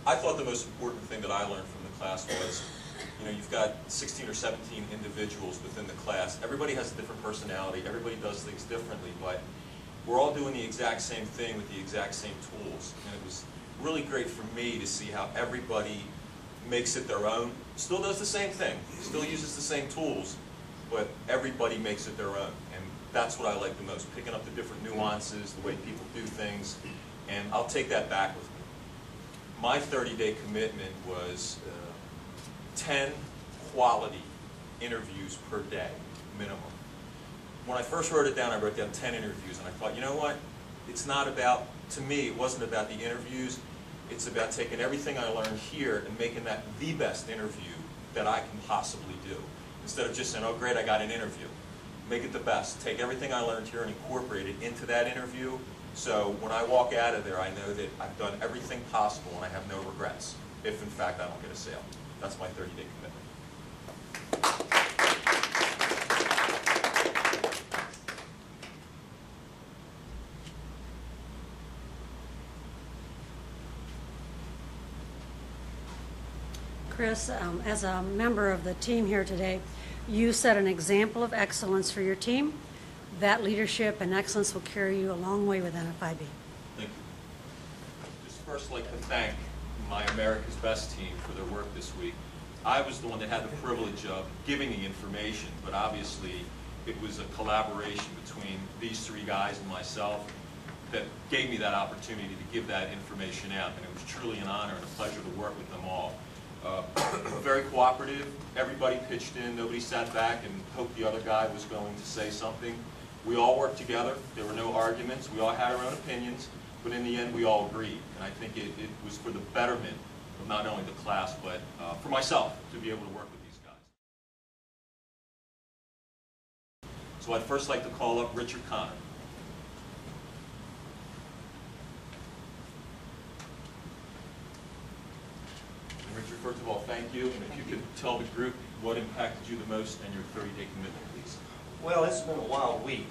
I thought the most important thing that I learned from the class was, you know, you've got 16 or 17 individuals within the class. Everybody has a different personality. Everybody does things differently, but we're all doing the exact same thing with the exact same tools. And it was really great for me to see how everybody makes it their own. Still does the same thing. Still uses the same tools, but everybody makes it their own. And that's what I like the most, picking up the different nuances, the way people do things, and I'll take that back with me. My 30-day commitment was 10 quality interviews per day, minimum. When I first wrote it down, I wrote down 10 interviews, and I thought, you know what? It's not about, to me, it wasn't about the interviews. It's about taking everything I learned here and making that the best interview that I can possibly do. Instead of just saying, oh great, I got an interview. Make it the best. Take everything I learned here and incorporate it into that interview. So when I walk out of there, I know that I've done everything possible and I have no regrets, if in fact I don't get a sale. That's my 30-day commitment. Chris, as a member of the team here today, you set an example of excellence for your team. That leadership and excellence will carry you a long way with NFIB. Thank you. Just first like to thank my America's Best team for their work this week. I was the one that had the privilege of giving the information, but obviously it was a collaboration between these three guys and myself that gave me that opportunity to give that information out, and it was truly an honor and a pleasure to work with them all. Very cooperative. Everybody pitched in. Nobody sat back and hoped the other guy was going to say something. We all worked together. There were no arguments. We all had our own opinions, but in the end we all agreed. And I think it was for the betterment of not only the class, but for myself to be able to work with these guys. So I'd first like to call up Richard Connor. Richard, first of all, thank you. And if you could tell the group what impacted you the most and your 30-day commitment, please. Well, it's been a wild week.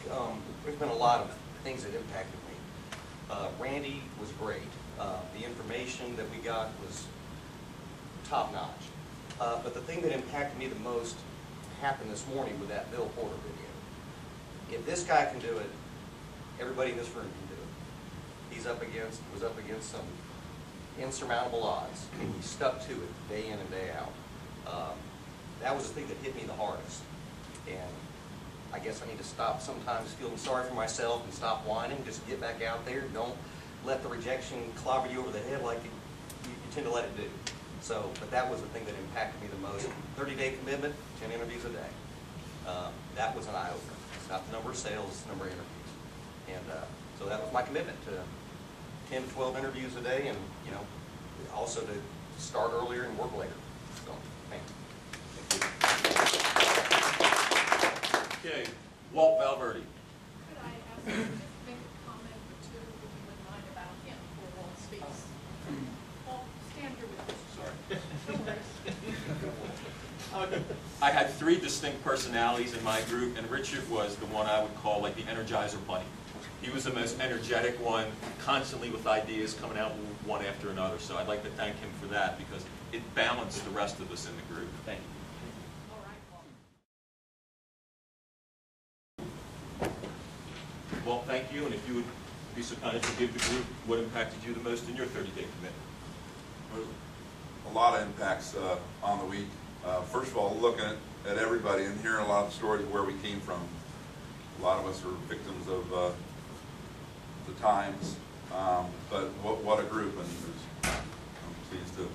There's been a lot of things that impacted me. Randy was great. The information that we got was top-notch. But the thing that impacted me the most happened this morning with that Bill Porter video. If this guy can do it, everybody in this room can do it. Was up against some insurmountable odds, and he stuck to it day in and day out. That was the thing that hit me the hardest. And I guess I need to stop sometimes feeling sorry for myself and stop whining, just get back out there. Don't let the rejection clobber you over the head like you tend to let it do. So, but that was the thing that impacted me the most. 30-day commitment, 10 interviews a day. That was an eye-opener. It's not the number of sales, it's the number of interviews. And so that was my commitment to 10 to 12 interviews a day, and you know, also to start earlier and work later. So, thank you. Okay, Walt Valverde. Could I ask you to just make a comment or two, if you wouldn't mind, about him before Walt speaks? Walt, stand here with us. Sorry. I had 3 distinct personalities in my group, and Richard was the one I would call like the Energizer Bunny. He was the most energetic one, constantly with ideas coming out one after another. So I'd like to thank him for that because it balanced the rest of us in the group. Thank you. Well, thank you, and if you would be so kind as to give the group what impacted you the most in your 30-day commitment. A lot of impacts on the week. First of all, looking at everybody and hearing a lot of stories of where we came from. A lot of us are victims of the times, but what a group, and I'm pleased to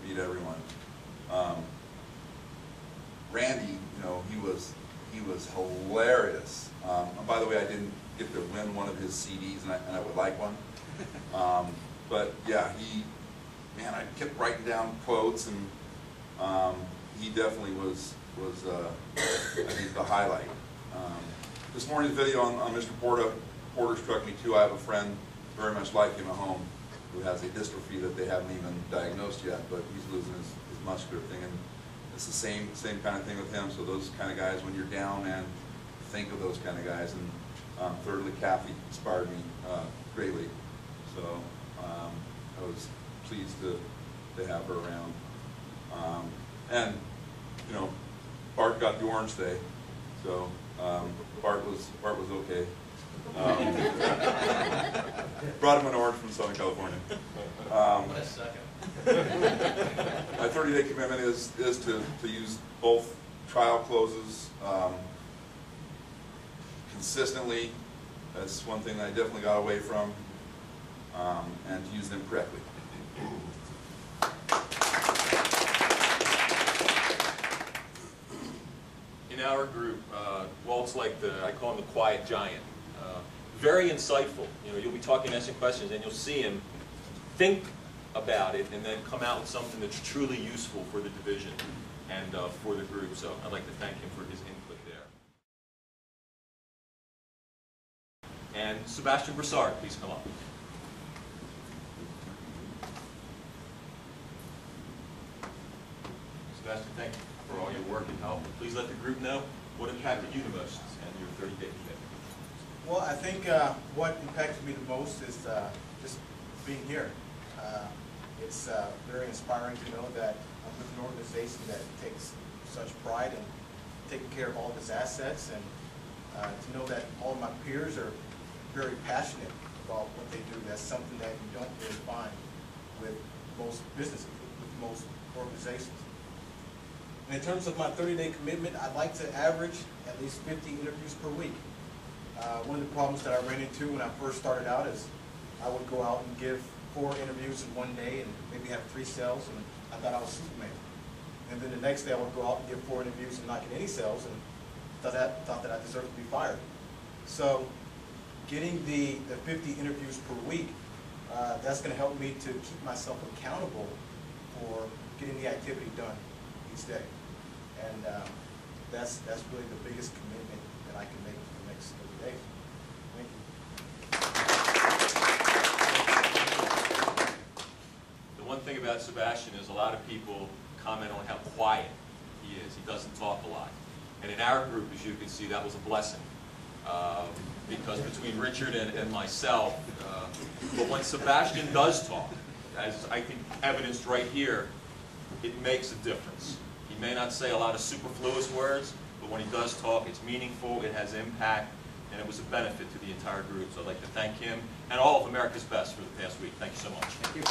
meet everyone. Randy, you know, he was hilarious. And by the way, I didn't get to win one of his CDs, and I would like one. But yeah, man, I kept writing down quotes, and he definitely was I think the highlight. This morning's video on Mr. Porter struck me too. I have a friend very much like him at home who has a dystrophy that they haven't even diagnosed yet, but he's losing his muscular thing, and it's the same kind of thing with him. So those kind of guys, when you're down, man, think of those kind of guys. And thirdly, Kathy inspired me greatly. So I was pleased to to have her around. And, you know, Bart got the orange day, so Bart was okay. Brought him an orange from Southern California. My 30-day commitment is to use both trial closes consistently. That's one thing that I definitely got away from, and to use them correctly. In our group, Walt's like I call him the quiet giant. Very insightful. You know, you'll be talking, asking questions, and you'll see him think about it and then come out with something that's truly useful for the division and for the group. So I'd like to thank him for his input there. And Sebastian Broussard, please come up. Sebastian, thank you for all your work and help. Please let the group know what impacted you the most and your 30-day commitment. Well, I think what impacted me the most is just being here. It's very inspiring to know that I'm with an organization that takes such pride in taking care of all of its assets, and to know that all of my peers are very passionate about what they do. That's something that you don't really find with most businesses, with most organizations. And in terms of my 30-day commitment, I'd like to average at least 50 interviews per week. One of the problems that I ran into when I first started out is I would go out and give 4 interviews in one day and maybe have 3 sales, and I thought I was Superman. And then the next day I would go out and give 4 interviews and not get any sales, and thought that I deserved to be fired. So getting the 50 interviews per week, that's going to help me to keep myself accountable for getting the activity done each day. And that's really the biggest commitment that I can make for the next 30 days. Thank you. The one thing about Sebastian is a lot of people comment on how quiet he is. He doesn't talk a lot. And in our group, as you can see, that was a blessing. Because between Richard and myself, but when Sebastian does talk, as I think evidenced right here, it makes a difference. He may not say a lot of superfluous words, but when he does talk, it's meaningful, it has impact, and it was a benefit to the entire group. So I'd like to thank him and all of America's Best for the past week. Thank you so much. Thank you.